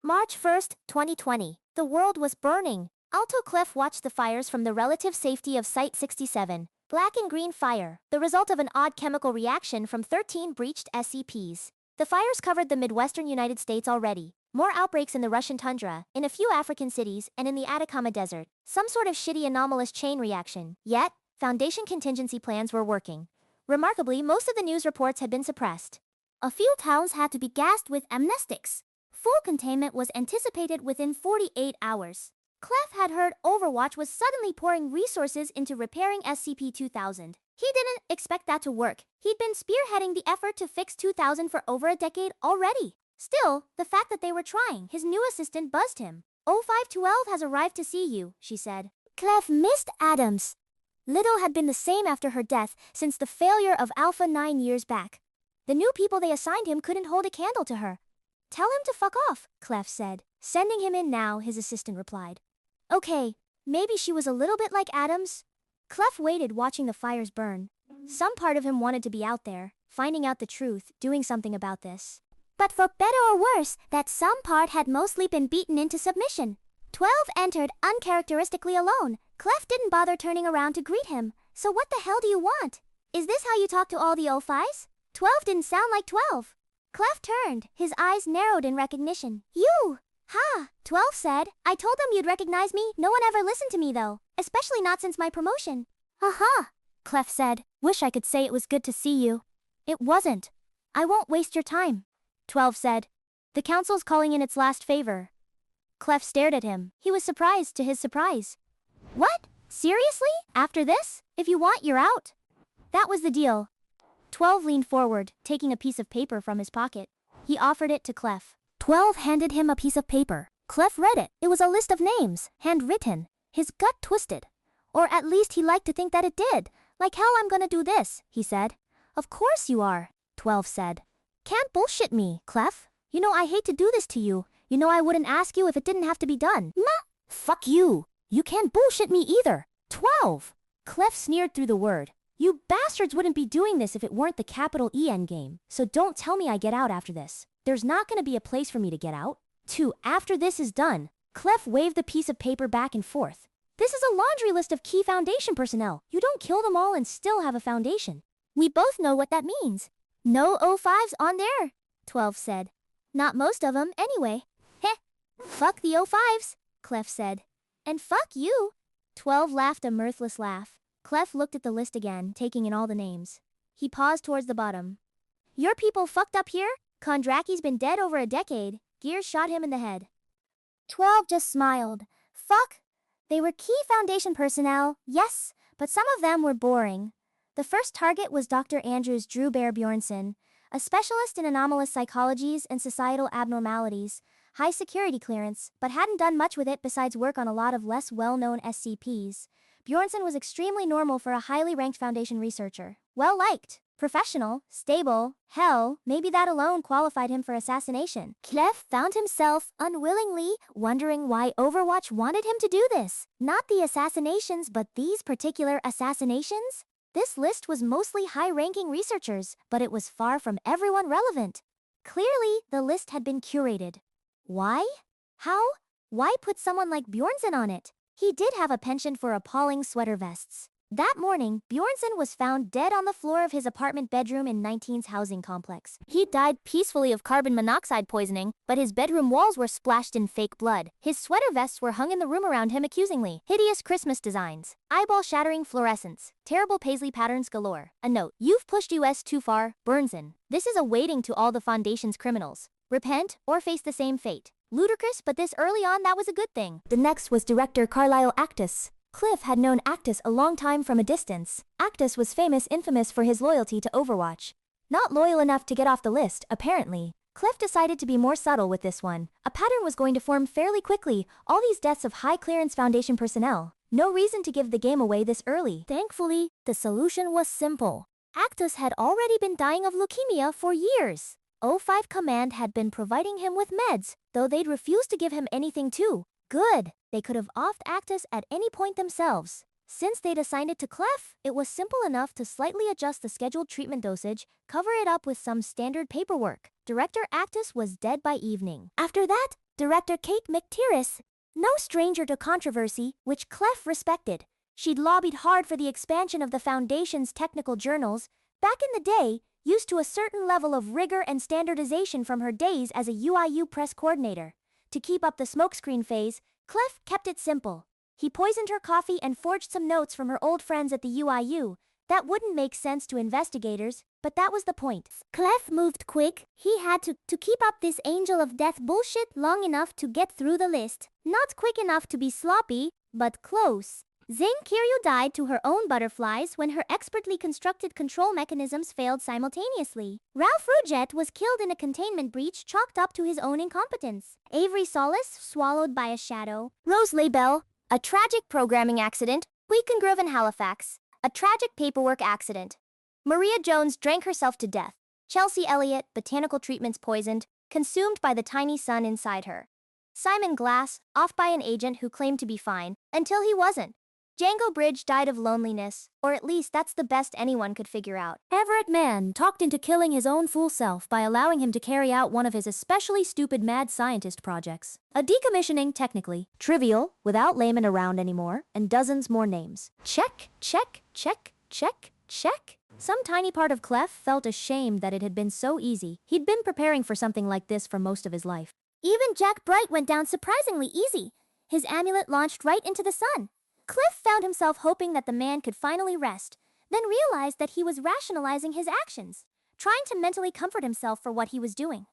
March 1st, 2020. The world was burning. Alto Clef watched the fires from the relative safety of Site 67. Black and green fire, the result of an odd chemical reaction from 13 breached SCPs. The fires covered the Midwestern United States already. More outbreaks in the Russian tundra, in a few African cities, and in the Atacama Desert. Some sort of shitty anomalous chain reaction. Yet, Foundation contingency plans were working. Remarkably, most of the news reports had been suppressed. A few towns had to be gassed with amnestics. Full containment was anticipated within 48 hours. Clef had heard Overwatch was suddenly pouring resources into repairing SCP-2000. He didn't expect that to work. He'd been spearheading the effort to fix 2000 for over a decade already. Still, the fact that they were trying, his new assistant buzzed him. "0512 has arrived to see you," she said. Clef missed Adams. Little had been the same after her death since the failure of Alpha 9 years back. The new people they assigned him couldn't hold a candle to her. "Tell him to fuck off," Clef said. "Sending him in now," his assistant replied. Okay, maybe she was a little bit like Adams. Clef waited watching the fires burn. Some part of him wanted to be out there, finding out the truth, doing something about this. But for better or worse, that some part had mostly been beaten into submission. 12 entered uncharacteristically alone. Clef didn't bother turning around to greet him. "So what the hell do you want? Is this how you talk to all the O5s? 12 didn't sound like 12. Clef turned, his eyes narrowed in recognition. "You! Ha!" 12 said. "I told them you'd recognize me. No one ever listened to me though. Especially not since my promotion." "Aha!" Clef said. "Wish I could say it was good to see you." "It wasn't. I won't waste your time." 12 said. "The council's calling in its last favor." Clef stared at him. He was surprised to his surprise. "What? Seriously? After this? If you want, you're out." That was the deal. 12 leaned forward, taking a piece of paper from his pocket. He offered it to Clef. 12 handed him a piece of paper. Clef read it. It was a list of names, handwritten. His gut twisted. Or at least he liked to think that it did. "Like hell I'm gonna do this," he said. "Of course you are," 12 said. "Can't bullshit me, Clef. You know I hate to do this to you. You know I wouldn't ask you if it didn't have to be done." Fuck you. You can't bullshit me either. 12. Clef sneered through the word. "You bastards wouldn't be doing this if it weren't the capital E endgame. So don't tell me I get out after this. There's not gonna be a place for me to get out." 2. After this is done. Clef waved the piece of paper back and forth. "This is a laundry list of key Foundation personnel. You don't kill them all and still have a Foundation. We both know what that means." "No O5s on there," 12 said. "Not most of them, anyway." "Heh. Fuck the O5s," Clef said. "And fuck you." 12 laughed a mirthless laugh. Clef looked at the list again, taking in all the names. He paused towards the bottom. "Your people fucked up here? Kondraki's been dead over a decade. Gears shot him in the head." 12 just smiled. "Fuck. They were key Foundation personnel, yes, but some of them were boring." The first target was Dr. Andrews Drew Bear Bjornson, a specialist in anomalous psychologies and societal abnormalities, high security clearance, but hadn't done much with it besides work on a lot of less well-known SCPs. Bjornson was extremely normal for a highly ranked Foundation researcher. Well-liked, professional, stable, hell, maybe that alone qualified him for assassination. Clef found himself, unwillingly, wondering why Overwatch wanted him to do this. Not the assassinations, but these particular assassinations? This list was mostly high-ranking researchers, but it was far from everyone relevant. Clearly, the list had been curated. Why? How? Why put someone like Bjornson on it? He did have a penchant for appalling sweater vests. That morning, Bjornson was found dead on the floor of his apartment bedroom in 19's housing complex. He died peacefully of carbon monoxide poisoning, but his bedroom walls were splashed in fake blood. His sweater vests were hung in the room around him accusingly. Hideous Christmas designs. Eyeball-shattering fluorescence. Terrible paisley patterns galore. A note. "You've pushed US too far, Bjornson. This is a waiting to all the Foundation's criminals. Repent, or face the same fate." Ludicrous, but this early on that was a good thing. The next was Director Carlisle Actus. Cliff had known Actus a long time from a distance. Actus was infamous for his loyalty to Overwatch. Not loyal enough to get off the list, apparently. Cliff decided to be more subtle with this one. A pattern was going to form fairly quickly, all these deaths of high-clearance Foundation personnel. No reason to give the game away this early. Thankfully, the solution was simple. Actus had already been dying of leukemia for years. O5 Command had been providing him with meds, though they'd refused to give him anything too. Good. They could have offed Actus at any point themselves. Since they'd assigned it to Clef, it was simple enough to slightly adjust the scheduled treatment dosage, cover it up with some standard paperwork. Director Actus was dead by evening. After that, Director Kate McTierris, no stranger to controversy, which Clef respected. She'd lobbied hard for the expansion of the Foundation's technical journals, back in the day, used to a certain level of rigor and standardization from her days as a UIU press coordinator. To keep up the smokescreen phase, Clef kept it simple. He poisoned her coffee and forged some notes from her old friends at the UIU. That wouldn't make sense to investigators, but that was the point. Clef moved quick. He had to keep up this angel of death bullshit long enough to get through the list. Not quick enough to be sloppy, but close. Zing Kiryu died to her own butterflies when her expertly constructed control mechanisms failed simultaneously. Ralph Rujet was killed in a containment breach chalked up to his own incompetence. Avery Solace swallowed by a shadow. Rose Labelle, a tragic programming accident. Weekend Grove in Halifax, a tragic paperwork accident. Maria Jones drank herself to death. Chelsea Elliott, botanical treatments poisoned, consumed by the tiny sun inside her. Simon Glass, off by an agent who claimed to be fine, until he wasn't. Django Bridge died of loneliness, or at least that's the best anyone could figure out. Everett Mann talked into killing his own fool self by allowing him to carry out one of his especially stupid mad scientist projects. A decommissioning, technically. Trivial, without layman around anymore, and dozens more names. Check, check, check, check, check. Some tiny part of Clef felt ashamed that it had been so easy. He'd been preparing for something like this for most of his life. Even Jack Bright went down surprisingly easy. His amulet launched right into the sun. Cliff found himself hoping that the man could finally rest, then realized that he was rationalizing his actions, trying to mentally comfort himself for what he was doing.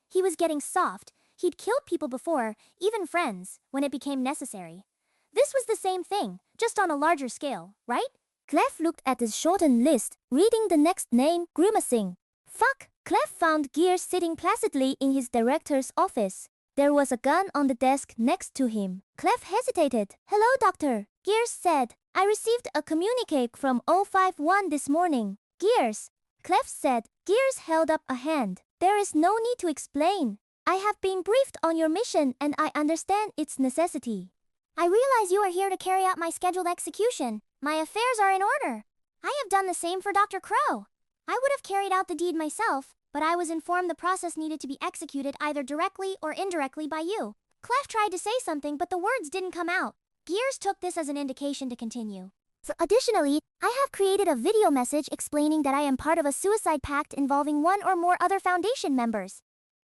He was getting soft. He'd killed people before, even friends, when it became necessary. This was the same thing, just on a larger scale, right? Clef looked at his shortened list, reading the next name, grimacing. Fuck! Clef found Gears sitting placidly in his director's office. There was a gun on the desk next to him. Clef hesitated. Hello, doctor. Gears said. I received a communique from 051 this morning. Gears. Clef said. Gears held up a hand. There is no need to explain. I have been briefed on your mission and I understand its necessity. I realize you are here to carry out my scheduled execution. My affairs are in order. I have done the same for Dr. Crow. I would have carried out the deed myself, but I was informed the process needed to be executed either directly or indirectly by you. Clef tried to say something, but the words didn't come out. Gears took this as an indication to continue. Additionally, I have created a video message explaining that I am part of a suicide pact involving one or more other Foundation members.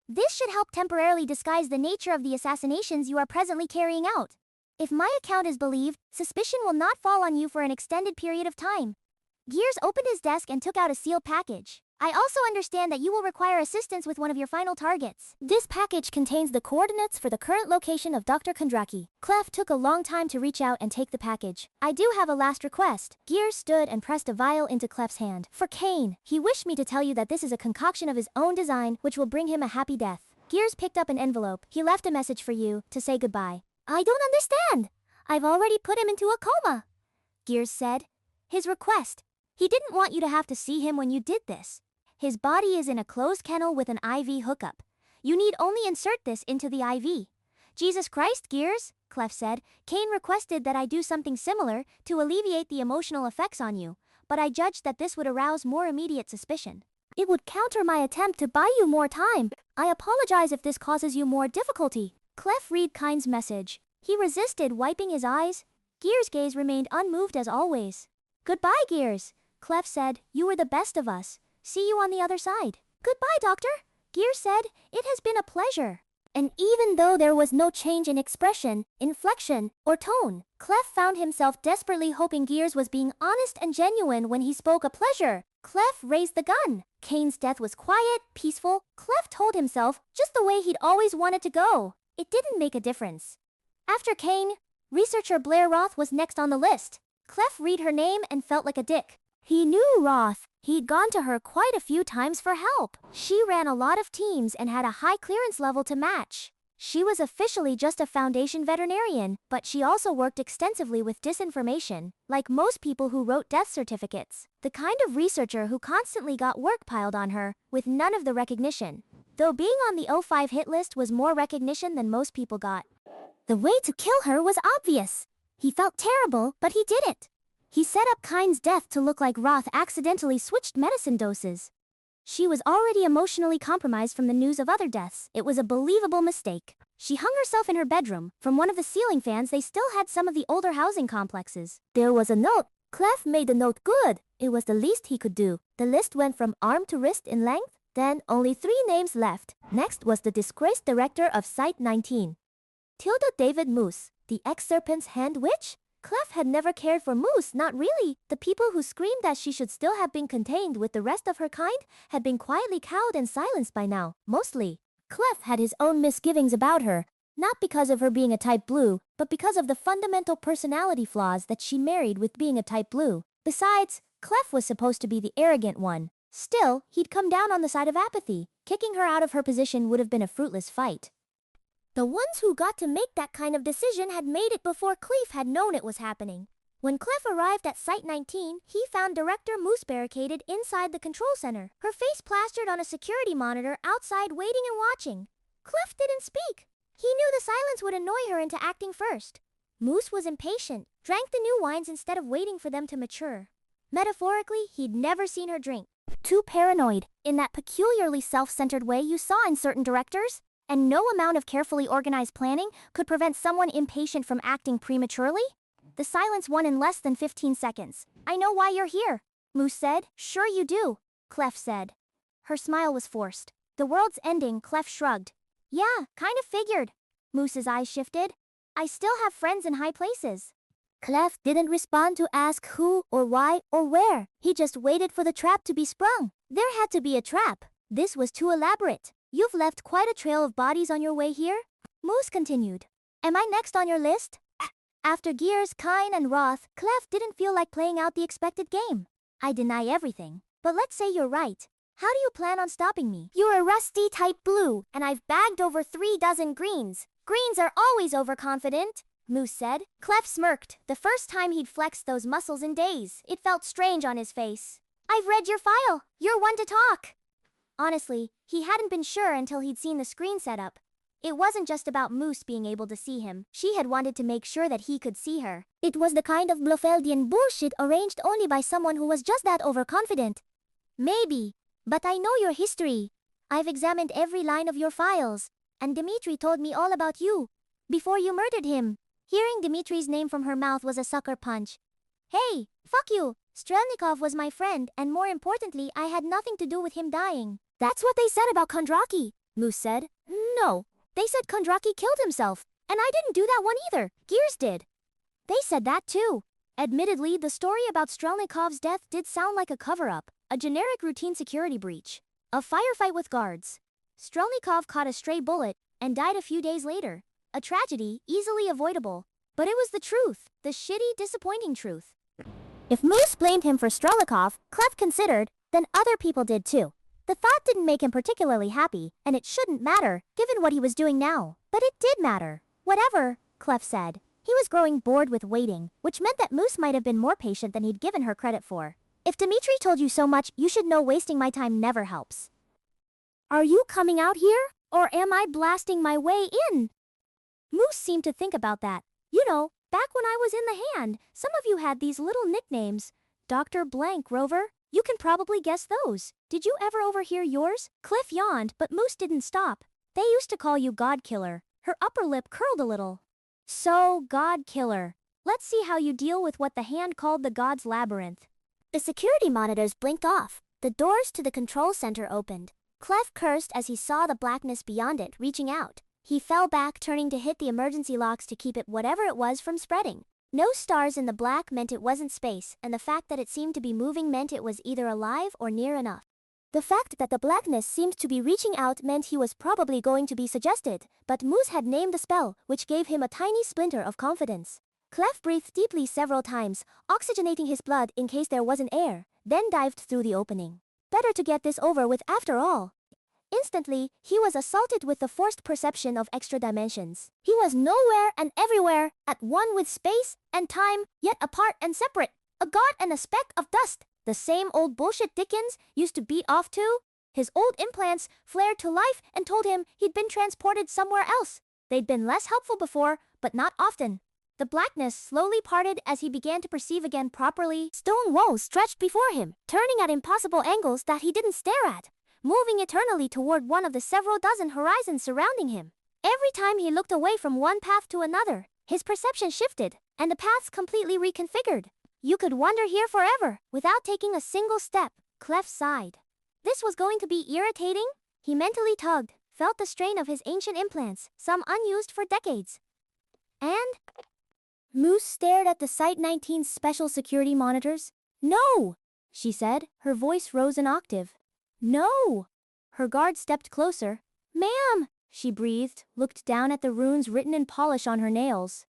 This should help temporarily disguise the nature of the assassinations you are presently carrying out. If my account is believed, suspicion will not fall on you for an extended period of time. Gears opened his desk and took out a sealed package. I also understand that you will require assistance with one of your final targets. This package contains the coordinates for the current location of Dr. Kondraki. Clef took a long time to reach out and take the package. I do have a last request. Gears stood and pressed a vial into Clef's hand. For Kane, he wished me to tell you that this is a concoction of his own design, which will bring him a happy death. Gears picked up an envelope. He left a message for you, to say goodbye. I don't understand. I've already put him into a coma. Gears said. His request. He didn't want you to have to see him when you did this. His body is in a closed kennel with an IV hookup. You need only insert this into the IV. Jesus Christ, Gears, Clef said. Kane requested that I do something similar to alleviate the emotional effects on you, but I judged that this would arouse more immediate suspicion. It would counter my attempt to buy you more time. I apologize if this causes you more difficulty. Clef read Kane's message. He resisted, wiping his eyes. Gears' gaze remained unmoved as always. Goodbye, Gears, Clef said. You were the best of us. See you on the other side. Goodbye, Doctor, Gears said. It has been a pleasure. And even though there was no change in expression, inflection, or tone, Clef found himself desperately hoping Gears was being honest and genuine when he spoke a pleasure. Clef raised the gun. Kane's death was quiet, peaceful. Clef told himself, just the way he'd always wanted to go. It didn't make a difference. After Kane, researcher Blair Roth was next on the list. Clef read her name and felt like a dick. He knew Roth. He'd gone to her quite a few times for help. She ran a lot of teams and had a high clearance level to match. She was officially just a Foundation veterinarian, but she also worked extensively with disinformation, like most people who wrote death certificates. The kind of researcher who constantly got work piled on her, with none of the recognition. Though being on the 05 hit list was more recognition than most people got. The way to kill her was obvious. He felt terrible, but he did it. He set up Kane's death to look like Roth accidentally switched medicine doses. She was already emotionally compromised from the news of other deaths. It was a believable mistake. She hung herself in her bedroom. From one of the ceiling fans, they still had some of the older housing complexes. There was a note. Clef made the note good. It was the least he could do. The list went from arm to wrist in length. Then only 3 names left. Next was the disgraced director of Site 19. David-Moose, the ex-Serpent's Hand Witch? Clef had never cared for Moose, not really. The people who screamed that she should still have been contained with the rest of her kind had been quietly cowed and silenced by now, mostly. Clef had his own misgivings about her, not because of her being a type blue, but because of the fundamental personality flaws that she married with being a type blue. Besides, Clef was supposed to be the arrogant one. Still, he'd come down on the side of apathy. Kicking her out of her position would have been a fruitless fight. The ones who got to make that kind of decision had made it before Clef had known it was happening. When Clef arrived at Site 19, he found Director Moose barricaded inside the control center, her face plastered on a security monitor outside waiting and watching. Clef didn't speak. He knew the silence would annoy her into acting first. Moose was impatient, drank the new wines instead of waiting for them to mature. Metaphorically, he'd never seen her drink. Too paranoid, in that peculiarly self-centered way you saw in certain directors? And no amount of carefully organized planning could prevent someone impatient from acting prematurely? The silence won in less than 15 seconds. I know why you're here, Moose said. Sure you do, Clef said. Her smile was forced. The world's ending, Clef shrugged. Yeah, kind of figured. Moose's eyes shifted. I still have friends in high places. Clef didn't respond to ask who or why or where. He just waited for the trap to be sprung. There had to be a trap. This was too elaborate. You've left quite a trail of bodies on your way here? Moose continued. Am I next on your list? After Gears, Kine, and Roth, Clef didn't feel like playing out the expected game. I deny everything. But let's say you're right. How do you plan on stopping me? You're a rusty type blue, and I've bagged over 3 dozen greens. Greens are always overconfident, Moose said. Clef smirked, the first time he'd flexed those muscles in days. It felt strange on his face. I've read your file. You're one to talk. Honestly, he hadn't been sure until he'd seen the screen setup. It wasn't just about Moose being able to see him. She had wanted to make sure that he could see her. It was the kind of Blofeldian bullshit arranged only by someone who was just that overconfident. Maybe. But I know your history. I've examined every line of your files. And Dmitri told me all about you. Before you murdered him. Hearing Dmitri's name from her mouth was a sucker punch. Hey, fuck you. Strelnikov was my friend, and more importantly, I had nothing to do with him dying. That's what they said about Kondraki, Moose said. No, they said Kondraki killed himself. And I didn't do that one either. Gears did. They said that too. Admittedly, the story about Strelnikov's death did sound like a cover-up, a generic routine security breach. A firefight with guards. Strelnikov caught a stray bullet and died a few days later. A tragedy, easily avoidable. But it was the truth, the shitty, disappointing truth. If Moose blamed him for Strelnikov, Clef considered, then other people did too. The thought didn't make him particularly happy, and it shouldn't matter, given what he was doing now. But it did matter. Whatever, Clef said. He was growing bored with waiting, which meant that Moose might have been more patient than he'd given her credit for. If Dmitri told you so much, you should know wasting my time never helps. Are you coming out here? Or am I blasting my way in? Moose seemed to think about that. You know, back when I was in the hand, some of you had these little nicknames. Dr. Blank Rover. You can probably guess those. Did you ever overhear yours? Cliff yawned, but Moose didn't stop. They used to call you God Killer. Her upper lip curled a little. So, God Killer. Let's see how you deal with what the hand called the God's Labyrinth. The security monitors blinked off. The doors to the control center opened. Clef cursed as he saw the blackness beyond it reaching out. He fell back, turning to hit the emergency locks to keep it whatever it was from spreading. No stars in the black meant it wasn't space, and the fact that it seemed to be moving meant it was either alive or near enough. The fact that the blackness seemed to be reaching out meant he was probably going to be suggested, but Moose had named the spell, which gave him a tiny splinter of confidence. Clef breathed deeply several times, oxygenating his blood in case there wasn't air, then dived through the opening. Better to get this over with after all. Instantly, he was assaulted with the forced perception of extra dimensions. He was nowhere and everywhere, at one with space and time, yet apart and separate. A god and a speck of dust. The same old bullshit Dickens used to beat off to. His old implants flared to life and told him he'd been transported somewhere else. They'd been less helpful before, but not often. The blackness slowly parted as he began to perceive again properly. Stone walls stretched before him, turning at impossible angles that he didn't stare at. moving eternally toward one of the several dozen horizons surrounding him. Every time he looked away from one path to another, his perception shifted, and the paths completely reconfigured. You could wander here forever, without taking a single step. Clef sighed. This was going to be irritating? He mentally tugged, felt the strain of his ancient implants, some unused for decades. And Moose stared at the Site-19's special security monitors. No! She said, her voice rose an octave. No! Her guard stepped closer. Ma'am! She breathed, looked down at the runes written in polish on her nails.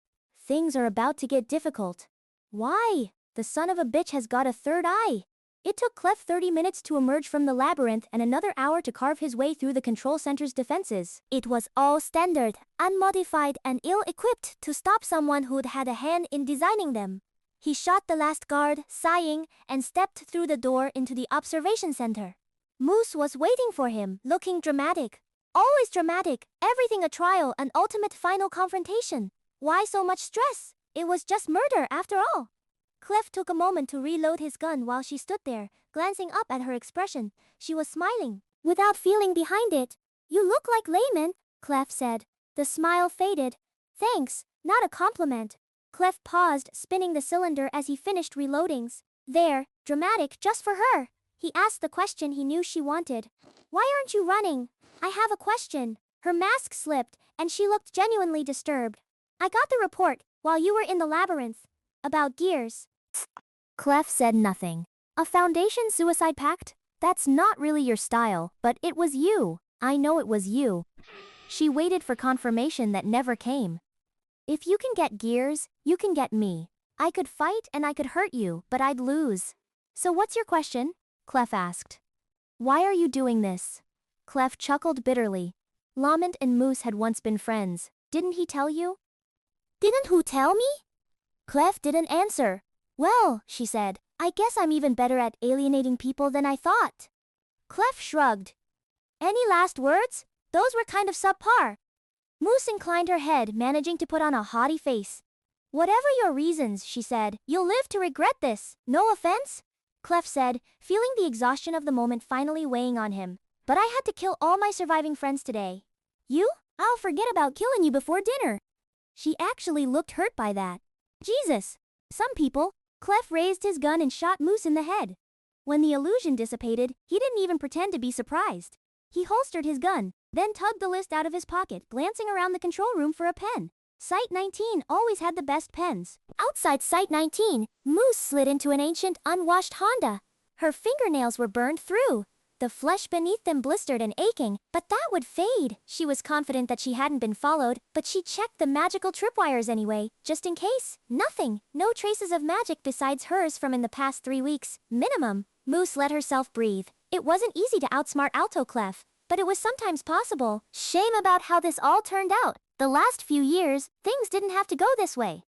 Things are about to get difficult. Why? The son of a bitch has got a third eye. It took Clef 30 minutes to emerge from the labyrinth and another hour to carve his way through the control center's defenses. It was all standard, unmodified, and ill-equipped to stop someone who'd had a hand in designing them. He shot the last guard, sighing, and stepped through the door into the observation center. Moose was waiting for him, looking dramatic. Always dramatic, everything a trial, an ultimate final confrontation. Why so much stress? It was just murder after all. Clef took a moment to reload his gun while she stood there, glancing up at her expression. She was smiling, without feeling behind it. You look like layman, Clef said. The smile faded. Thanks, not a compliment. Clef paused, spinning the cylinder as he finished reloadings. There, dramatic just for her. He asked the question he knew she wanted. Why aren't you running? I have a question. Her mask slipped, and she looked genuinely disturbed. I got the report, while you were in the labyrinth. About gears. Clef said nothing. A Foundation suicide pact? That's not really your style, but it was you. I know it was you. She waited for confirmation that never came. If you can get gears, you can get me. I could fight and I could hurt you, but I'd lose. So what's your question? Clef asked. Why are you doing this? Clef chuckled bitterly. Lament and Moose had once been friends. Didn't he tell you? Didn't who tell me? Clef didn't answer. Well, she said, I guess I'm even better at alienating people than I thought. Clef shrugged. Any last words? Those were kind of subpar. Moose inclined her head, managing to put on a haughty face. Whatever your reasons, she said, you'll live to regret this. No offense? Clef said, feeling the exhaustion of the moment finally weighing on him. But I had to kill all my surviving friends today. You? I'll forget about killing you before dinner. She actually looked hurt by that. Jesus. Some people. Clef raised his gun and shot Moose in the head. When the illusion dissipated, he didn't even pretend to be surprised. He holstered his gun, then tugged the list out of his pocket, glancing around the control room for a pen. Site-19 always had the best pens. Outside Site-19, Moose slid into an ancient, unwashed Honda. Her fingernails were burned through. The flesh beneath them blistered and aching, but that would fade. She was confident that she hadn't been followed, but she checked the magical tripwires anyway, just in case. Nothing. No traces of magic besides hers from in the past 3 weeks, minimum. Moose let herself breathe. It wasn't easy to outsmart Alto Clef, but it was sometimes possible. Shame about how this all turned out. The last few years, things didn't have to go this way.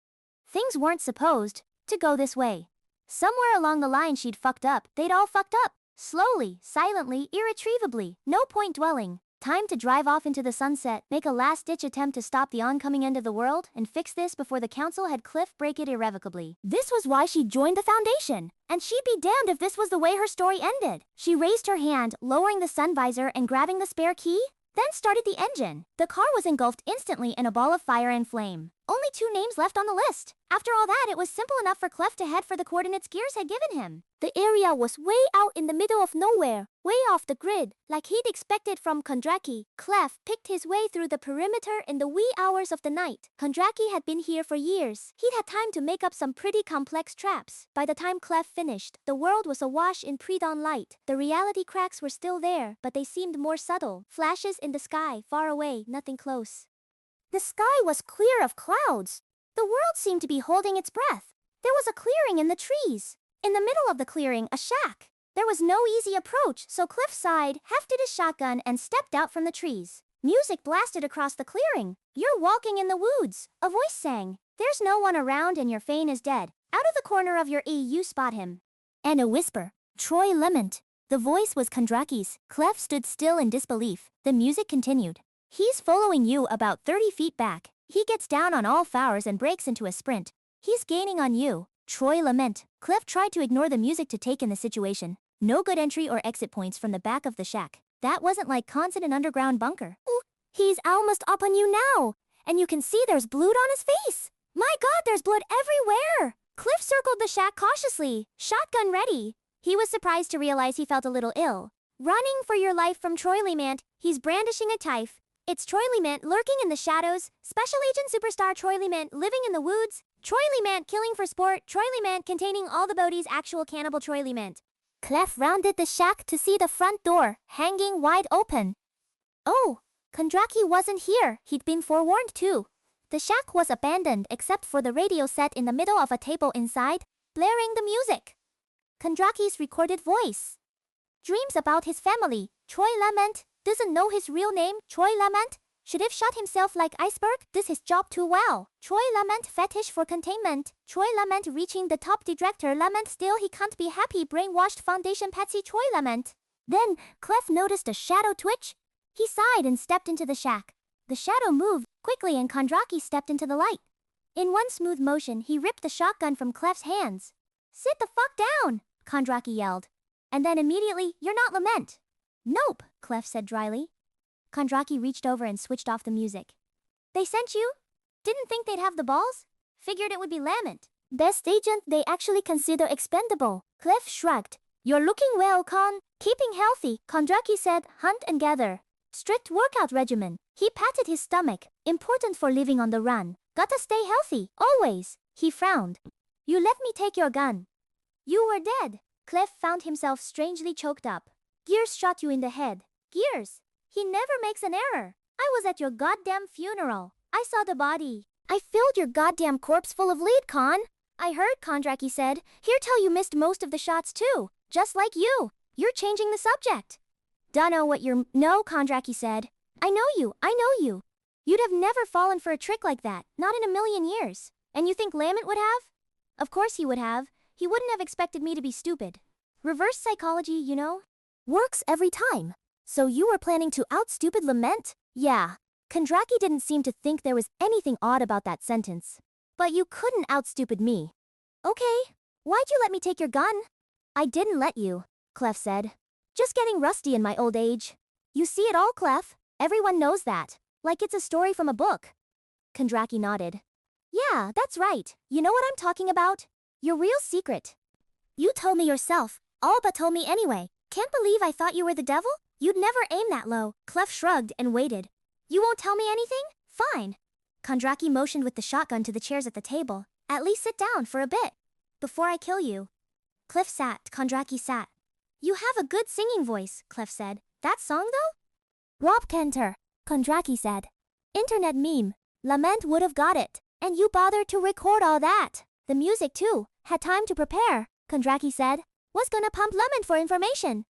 Things weren't supposed to go this way. Somewhere along the line she'd fucked up. They'd all fucked up. Slowly, silently, irretrievably. No point dwelling. Time to drive off into the sunset, make a last-ditch attempt to stop the oncoming end of the world, and fix this before the council had Cliff break it irrevocably. This was why she joined the Foundation. And she'd be damned if this was the way her story ended. She raised her hand, lowering the sun visor and grabbing the spare key, then started the engine. The car was engulfed instantly in a ball of fire and flame. Only 2 names left on the list. After all that, it was simple enough for Clef to head for the coordinates Gears had given him. The area was way out in the middle of nowhere, way off the grid, like he'd expected from Kondraki. Clef picked his way through the perimeter in the wee hours of the night. Kondraki had been here for years. He'd had time to make up some pretty complex traps. By the time Clef finished, the world was awash in pre-dawn light. The reality cracks were still there, but they seemed more subtle. Flashes in the sky, far away, nothing close. The sky was clear of clouds. The world seemed to be holding its breath. There was a clearing in the trees. In the middle of the clearing, a shack. There was no easy approach, so Cliff sighed, hefted his shotgun, and stepped out from the trees. Music blasted across the clearing. You're walking in the woods, a voice sang. There's no one around and your Fane is dead. Out of the corner of your eye you spot him. And a whisper. Troy Lement. The voice was Kondraki's. Clef stood still in disbelief. The music continued. He's following you about 30 feet back. He gets down on all fours and breaks into a sprint. He's gaining on you. Troy Lament. Clef tried to ignore the music to take in the situation. No good entry or exit points from the back of the shack. That wasn't like constant an underground bunker. Ooh, he's almost up on you now. And you can see there's blood on his face. My god, there's blood everywhere. Cliff circled the shack cautiously, shotgun ready. He was surprised to realize he felt a little ill. Running for your life from Troilymant, he's brandishing a knife. It's Troilymant lurking in the shadows, Special Agent Superstar Troilymant living in the woods, Troilymant killing for sport, Troilymant containing all the Bodhi's actual cannibal Troilymant. Clef rounded the shack to see the front door, hanging wide open. Oh, Kondraki wasn't here, he'd been forewarned too. The shack was abandoned except for the radio set in the middle of a table inside, blaring the music. Kondraki's recorded voice. Dreams about his family, Troy Lament, doesn't know his real name, Troy Lament, should have shot himself like iceberg, does his job too well. Troy Lament fetish for containment, Troy Lament reaching the top director Lament still he can't be happy brainwashed foundation Patsy Troy Lament. Then, Clef noticed a shadow twitch. He sighed and stepped into the shack. The shadow moved quickly and Kondraki stepped into the light. In one smooth motion, he ripped the shotgun from Clef's hands. Sit the fuck down, Kondraki yelled. And then immediately, you're not Lament. Nope, Clef said dryly. Kondraki reached over and switched off the music. They sent you? Didn't think they'd have the balls? Figured it would be Lament. Best agent they actually consider expendable. Clef shrugged. You're looking well, Con. Keeping healthy, Kondraki said, hunt and gather. Strict workout regimen. He patted his stomach. Important for living on the run. Gotta stay healthy, always. He frowned. You let me take your gun. You were dead. Clef found himself strangely choked up. Gears shot you in the head. Gears. He never makes an error. I was at your goddamn funeral. I saw the body. I filled your goddamn corpse full of lead, Con. I heard, Kondraki said. Here tell you missed most of the shots too. Just like you. You're changing the subject. Dunno what you're... No, Kondraki said. I know you. You'd have never fallen for a trick like that. Not in a million years. And you think Lament would have? Of course he would have. He wouldn't have expected me to be stupid. Reverse psychology, you know? Works every time. So you were planning to out-stupid Lament? Yeah. Kondraki didn't seem to think there was anything odd about that sentence. But you couldn't out-stupid me. Okay. Why'd you let me take your gun? I didn't let you, Clef said. Just getting rusty in my old age. You see it all, Clef. Everyone knows that. Like it's a story from a book. Kondraki nodded. Yeah, that's right. You know what I'm talking about? Your real secret. You told me yourself. All but told me anyway. Can't believe I thought you were the devil? You'd never aim that low. Clef shrugged and waited. You won't tell me anything? Fine. Kondraki motioned with the shotgun to the chairs at the table. At least sit down for a bit. Before I kill you. Clef sat. Kondraki sat. You have a good singing voice, Clef said. That song though? Rob Kenter, Kondraki said. Internet meme. Lament would have got it. And you bothered to record all that. The music too. Had time to prepare, Kondraki said. Was gonna pump Lament for information.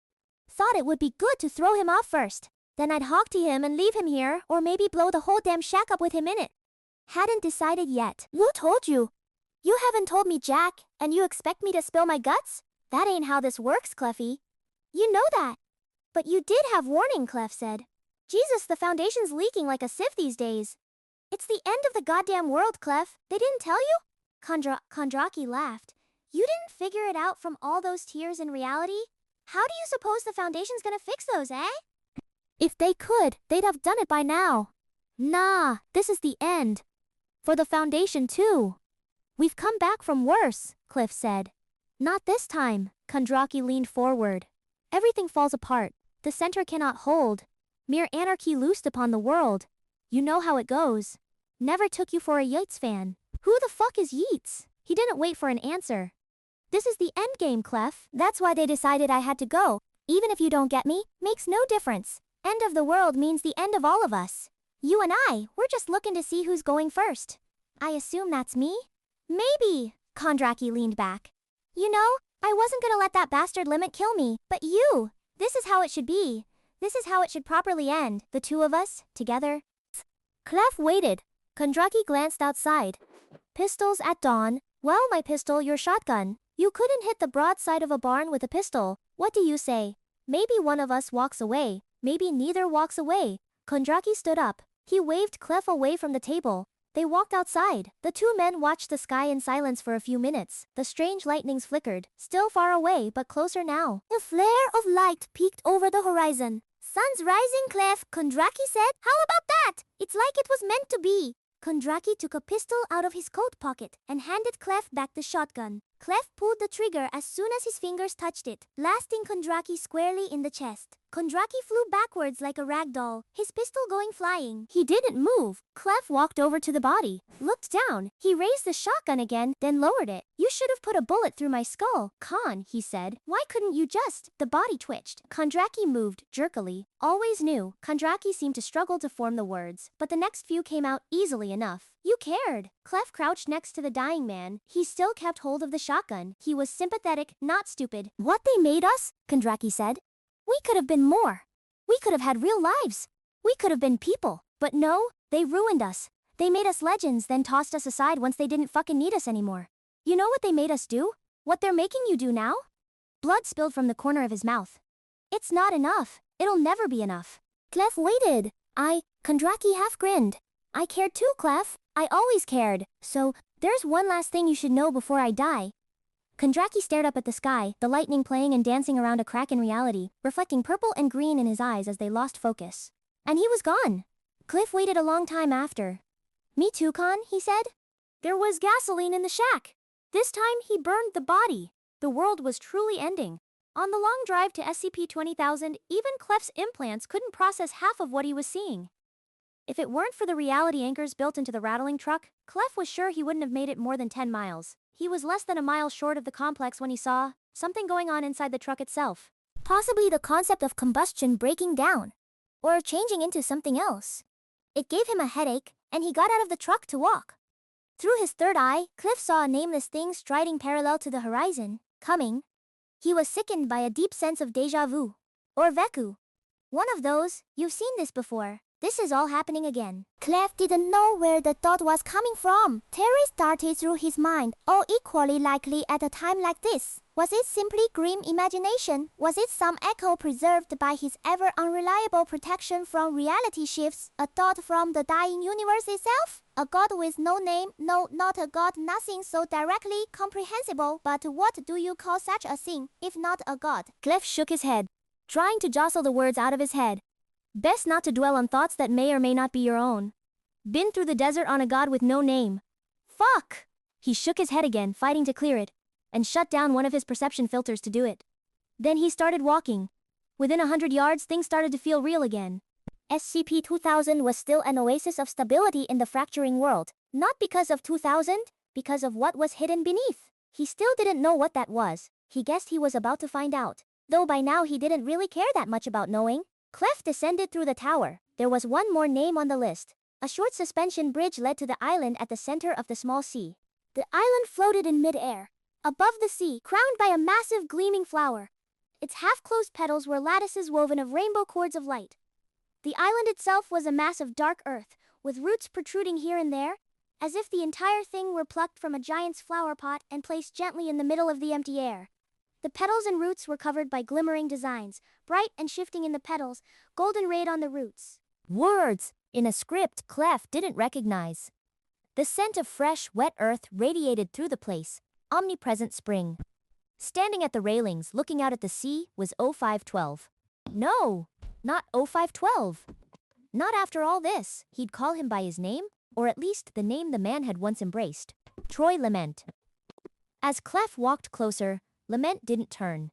Thought it would be good to throw him off first. Then I'd hockey him and leave him here, or maybe blow the whole damn shack up with him in it. Hadn't decided yet. Who told you? You haven't told me jack, and you expect me to spill my guts? That ain't how this works, Cleffy. You know that. But you did have warning, Clef said. Jesus, the Foundation's leaking like a sieve these days. It's the end of the goddamn world, Clef. They didn't tell you? Kondraki laughed. You didn't figure it out from all those tears in reality? How do you suppose the Foundation's gonna fix those, eh? If they could, they'd have done it by now. Nah, this is the end. For the Foundation too. We've come back from worse, Cliff said. Not this time, Kondraki leaned forward. Everything falls apart. The center cannot hold. Mere anarchy loosed upon the world. You know how it goes. Never took you for a Yeats fan. Who the fuck is Yeats? He didn't wait for an answer. This is the endgame, Clef. That's why they decided I had to go. Even if you don't get me, makes no difference. End of the world means the end of all of us. You and I, we're just looking to see who's going first. I assume that's me? Maybe, Kondraki leaned back. You know, I wasn't gonna let that bastard Limit kill me, but you. This is how it should be. This is how it should properly end, the two of us, together. Clef waited. Kondraki glanced outside. Pistols at dawn. Well, my pistol, your shotgun. You couldn't hit the broadside of a barn with a pistol. What do you say? Maybe one of us walks away. Maybe neither walks away. Kondraki stood up. He waved Clef away from the table. They walked outside. The two men watched the sky in silence for a few minutes. The strange lightnings flickered, still far away but closer now. A flare of light peeked over the horizon. Sun's rising, Clef, Kondraki said. How about that? It's like it was meant to be. Kondraki took a pistol out of his coat pocket and handed Clef back the shotgun. Clef pulled the trigger as soon as his fingers touched it, blasting Kondraki squarely in the chest. Kondraki flew backwards like a rag doll, his pistol going flying. He didn't move. Clef walked over to the body, looked down. He raised the shotgun again, then lowered it. You should have put a bullet through my skull, Khan, he said. Why couldn't you just? The body twitched. Kondraki moved, jerkily. Always knew. Kondraki seemed to struggle to form the words, but the next few came out easily enough. You cared. Clef crouched next to the dying man. He still kept hold of the shotgun. He was sympathetic, not stupid. What they made us? Kondraki said. We could have been more. We could have had real lives. We could have been people. But no, they ruined us. They made us legends, then tossed us aside once they didn't fucking need us anymore. You know what they made us do? What they're making you do now? Blood spilled from the corner of his mouth. It's not enough. It'll never be enough. Clef waited. Kondraki half grinned. I cared too, Clef. I always cared. So, there's one last thing you should know before I die. Kondraki stared up at the sky, the lightning playing and dancing around a crack in reality, reflecting purple and green in his eyes as they lost focus. And he was gone. Cliff waited a long time after. Me too, Khan, he said. There was gasoline in the shack. This time he burned the body. The world was truly ending. On the long drive to SCP 20,000, even Clef's implants couldn't process half of what he was seeing. If it weren't for the reality anchors built into the rattling truck, Clef was sure he wouldn't have made it more than 10 miles. He was less than a mile short of the complex when he saw something going on inside the truck itself. Possibly the concept of combustion breaking down, or changing into something else. It gave him a headache, and he got out of the truck to walk. Through his third eye, Cliff saw a nameless thing striding parallel to the horizon, coming. He was sickened by a deep sense of déjà vu, or Veku. One of those, you've seen this before. This is all happening again. Clef didn't know where the thought was coming from. Terry started through his mind, all equally likely at a time like this. Was it simply grim imagination? Was it some echo preserved by his ever unreliable protection from reality shifts? A thought from the dying universe itself? A god with no name? No, not a god, nothing so directly comprehensible. But what do you call such a thing, if not a god? Clef shook his head, trying to jostle the words out of his head. Best not to dwell on thoughts that may or may not be your own. Been through the desert on a god with no name. Fuck! He shook his head again, fighting to clear it, and shut down one of his perception filters to do it. Then he started walking. Within 100 yards, things started to feel real again. SCP 2000 was still an oasis of stability in the fracturing world. Not because of 2000, because of what was hidden beneath. He still didn't know what that was. He guessed he was about to find out. Though by now he didn't really care that much about knowing. Clef descended through the tower. There was one more name on the list. A short suspension bridge led to the island at the center of the small sea. The island floated in mid-air, above the sea, crowned by a massive gleaming flower. Its half-closed petals were lattices woven of rainbow cords of light. The island itself was a mass of dark earth, with roots protruding here and there, as if the entire thing were plucked from a giant's flower pot and placed gently in the middle of the empty air. The petals and roots were covered by glimmering designs, bright and shifting in the petals, golden rayed on the roots. Words, in a script Clef didn't recognize. The scent of fresh, wet earth radiated through the place, omnipresent spring. Standing at the railings, looking out at the sea, was 0512. No, not 0512. Not after all this. He'd call him by his name, or at least the name the man had once embraced. Troy Lament. As Clef walked closer, Lament didn't turn.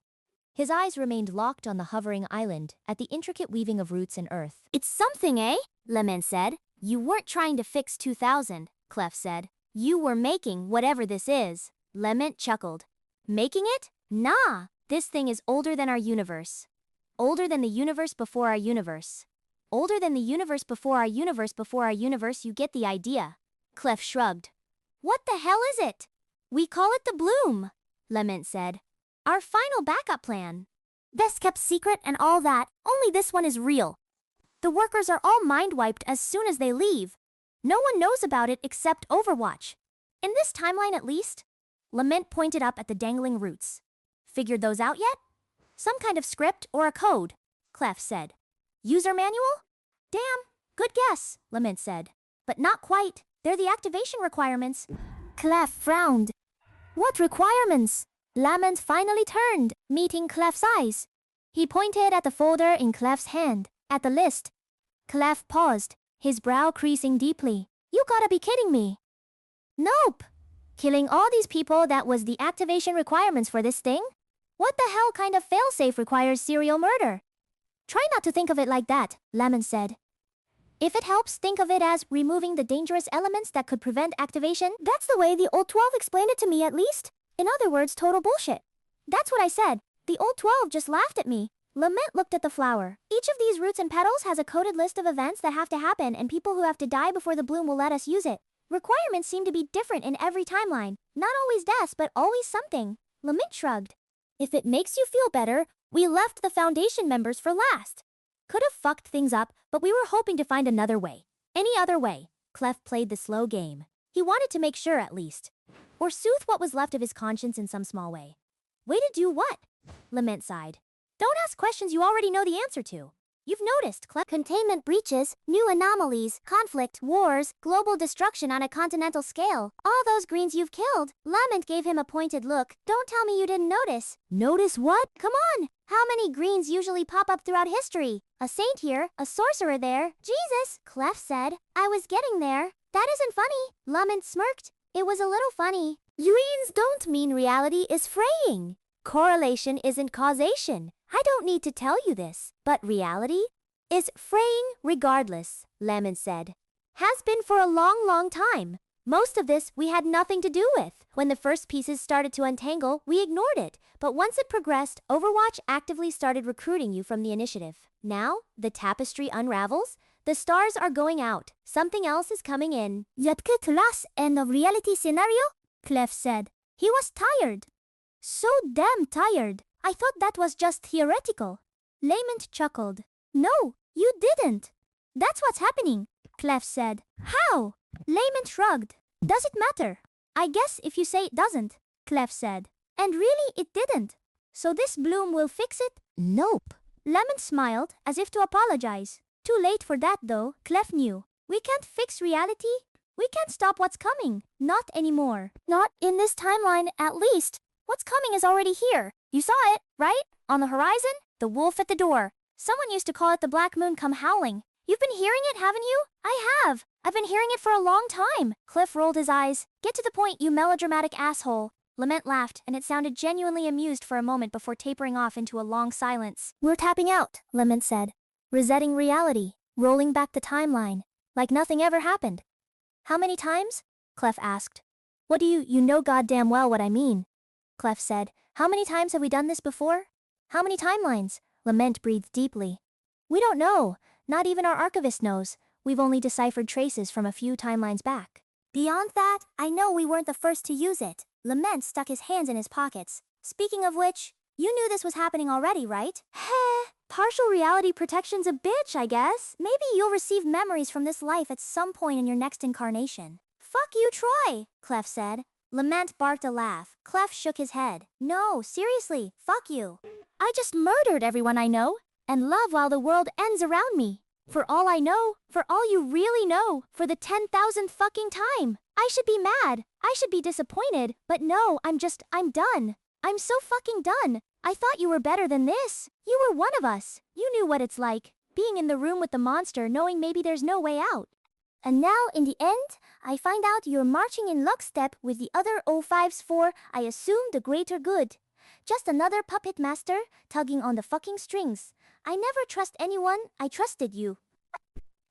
His eyes remained locked on the hovering island, at the intricate weaving of roots and earth. It's something, eh? Lament said. You weren't trying to fix 2000, Clef said. You were making whatever this is. Lament chuckled. Making it? Nah, this thing is older than our universe. Older than the universe before our universe. Older than the universe before our universe before our universe, you get the idea. Clef shrugged. What the hell is it? We call it the Bloom, Lament said. Our final backup plan. Best kept secret and all that, only this one is real. The workers are all mind-wiped as soon as they leave. No one knows about it except Overwatch. In this timeline at least. Lament pointed up at the dangling roots. Figured those out yet? Some kind of script or a code, Clef said. User manual? Damn, good guess, Lament said. But not quite. They're the activation requirements. Clef frowned. What requirements? Lament finally turned, meeting Clef's eyes. He pointed at the folder in Clef's hand, at the list. Clef paused, his brow creasing deeply. You gotta be kidding me. Nope. Killing all these people, that was the activation requirements for this thing? What the hell kind of failsafe requires serial murder? Try not to think of it like that, Lemon said. If it helps, think of it as removing the dangerous elements that could prevent activation. That's the way the old 12 explained it to me, at least. In other words, total bullshit. That's what I said. The old 12 just laughed at me. Lament looked at the flower. Each of these roots and petals has a coded list of events that have to happen and people who have to die before the bloom will let us use it. Requirements seem to be different in every timeline. Not always deaths, but always something. Lament shrugged. If it makes you feel better, we left the Foundation members for last. Could have fucked things up, but we were hoping to find another way. Any other way. Clef played the slow game. He wanted to make sure at least. Or soothe what was left of his conscience in some small way. Way to do what? Lament sighed. Don't ask questions you already know the answer to. You've noticed, Clef. Containment breaches, new anomalies, conflict, wars, global destruction on a continental scale. All those greens you've killed. Lament gave him a pointed look. Don't tell me you didn't notice. Notice what? Come on! How many greens usually pop up throughout history? A saint here, a sorcerer there. Jesus, Clef said. I was getting there. That isn't funny. Lament smirked. It was a little funny. Greens don't mean reality is fraying. Correlation isn't causation. I don't need to tell you this, but reality is fraying regardless, Lemon said. Has been for a long time. Most of this we had nothing to do with. When the first pieces started to untangle, we ignored it. But once it progressed, Overwatch actively started recruiting you from the initiative. Now, the tapestry unravels. The stars are going out. Something else is coming in. Yatke class end of reality scenario? Clef said. He was tired. So damn tired. I thought that was just theoretical. Layment chuckled. No, you didn't. That's what's happening, Clef said. How? Layment shrugged. Does it matter? I guess if you say it doesn't, Clef said. And really it didn't. So this bloom will fix it? Nope. Lemon smiled, as if to apologize. Too late for that though, Clef knew. We can't fix reality. We can't stop what's coming. Not anymore. Not in this timeline, at least. What's coming is already here. You saw it, right? On the horizon? The wolf at the door. Someone used to call it the black moon come howling. You've been hearing it, haven't you? I have. I've been hearing it for a long time. Cliff rolled his eyes. Get to the point, you melodramatic asshole. Lament laughed, and it sounded genuinely amused for a moment before tapering off into a long silence. We're tapping out, Lament said. Resetting reality. Rolling back the timeline. Like nothing ever happened. How many times? Clef asked. What do you know goddamn well what I mean. Clef said. How many times have we done this before? How many timelines? Lament breathed deeply. We don't know. Not even our archivist knows. We've only deciphered traces from a few timelines back. Beyond that, I know we weren't the first to use it. Lament stuck his hands in his pockets. Speaking of which, you knew this was happening already, right? Heh. Partial reality protection's a bitch, I guess. Maybe you'll receive memories from this life at some point in your next incarnation. Fuck you, Troy, Clef said. Lament barked a laugh. Clef shook his head. No, seriously, fuck you. I just murdered everyone I know, and love while the world ends around me. For all I know, for all you really know, for the 10,000th fucking time. I should be mad. I should be disappointed, but no, I'm done. I'm so fucking done. I thought you were better than this. You were one of us. You knew what it's like, being in the room with the monster knowing maybe there's no way out. And now, in the end, I find out you're marching in lockstep with the other O5s for, I assume, the greater good. Just another puppet master, tugging on the fucking strings. I never trust anyone, I trusted you.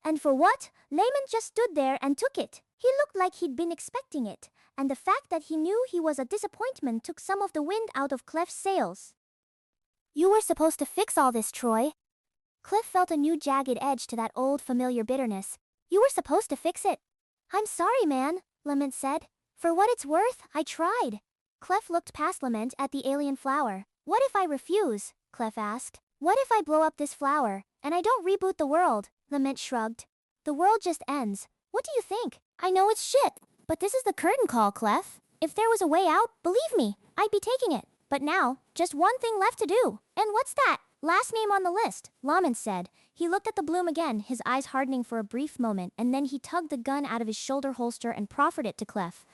And for what? Layman just stood there and took it. He looked like he'd been expecting it, and the fact that he knew he was a disappointment took some of the wind out of Clef's sails. You were supposed to fix all this, Troy. Clef felt a new jagged edge to that old familiar bitterness. You were supposed to fix it. I'm sorry, man, Lament said. For what it's worth, I tried. Clef looked past Lament at the alien flower. What if I refuse? Clef asked. What if I blow up this flower, and I don't reboot the world? Lament shrugged. The world just ends. What do you think? I know it's shit, but this is the curtain call, Clef. If there was a way out, believe me, I'd be taking it. But now, just one thing left to do. And what's that? Last name on the list, Lament said. He looked at the bloom again, his eyes hardening for a brief moment, and then he tugged the gun out of his shoulder holster and proffered it to Clef.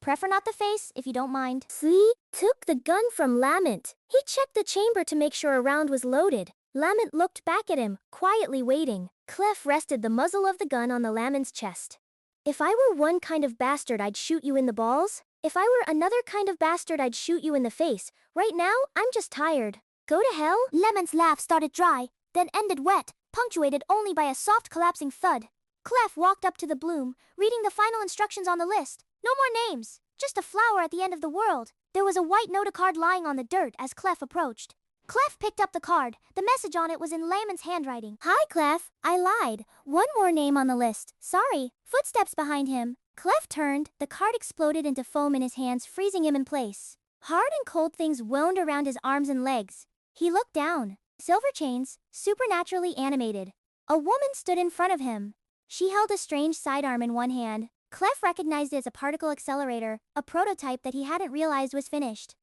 Prefer not the face, if you don't mind. Slee took the gun from Lament. He checked the chamber to make sure a round was loaded. Lament looked back at him, quietly waiting. Clef rested the muzzle of the gun on the Lament's chest. If I were one kind of bastard, I'd shoot you in the balls. If I were another kind of bastard, I'd shoot you in the face. Right now, I'm just tired. Go to hell? Lament's laugh started dry, then ended wet, punctuated only by a soft collapsing thud. Clef walked up to the bloom, reading the final instructions on the list. No more names, just a flower at the end of the world. There was a white note card lying on the dirt as Clef approached. Clef picked up the card. The message on it was in Lament's handwriting. Hi, Clef. I lied. One more name on the list. Sorry. Footsteps behind him. Clef turned. The card exploded into foam in his hands, freezing him in place. Hard and cold things wound around his arms and legs. He looked down. Silver chains, supernaturally animated. A woman stood in front of him. She held a strange sidearm in one hand. Clef recognized it as a particle accelerator, a prototype that he hadn't realized was finished.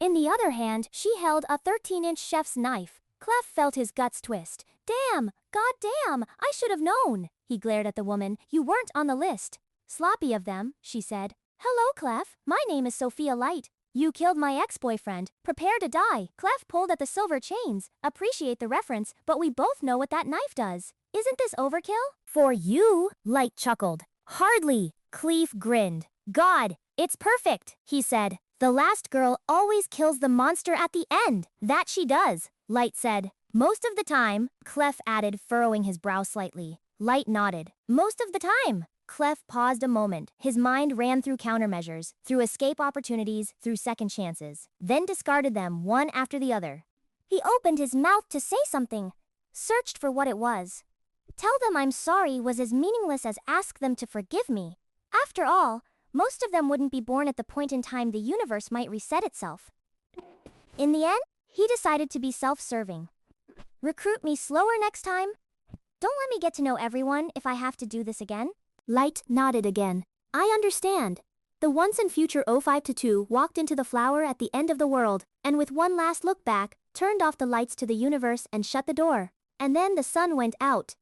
In the other hand, she held a 13-inch chef's knife. Clef felt his guts twist. Damn! Goddamn! I should have known! He glared at the woman. You weren't on the list. Sloppy of them, she said. Hello, Clef. My name is Sophia Light. You killed my ex-boyfriend. Prepare to die. Clef pulled at the silver chains. Appreciate the reference, but we both know what that knife does. Isn't this overkill? For you, Light chuckled. Hardly. Clef grinned. God, it's perfect, he said. The last girl always kills the monster at the end. That she does, Light said. Most of the time, Clef added, furrowing his brow slightly. Light nodded. Most of the time. Clef paused a moment. His mind ran through countermeasures, through escape opportunities, through second chances, then discarded them one after the other. He opened his mouth to say something, searched for what it was. Tell them I'm sorry was as meaningless as ask them to forgive me. After all, most of them wouldn't be born at the point in time the universe might reset itself. In the end, he decided to be self-serving. Recruit me slower next time? Don't let me get to know everyone if I have to do this again. Light nodded again. I understand. The once and future 05-2 walked into the flower at the end of the world, and with one last look back, turned off the lights to the universe and shut the door. And then the sun went out.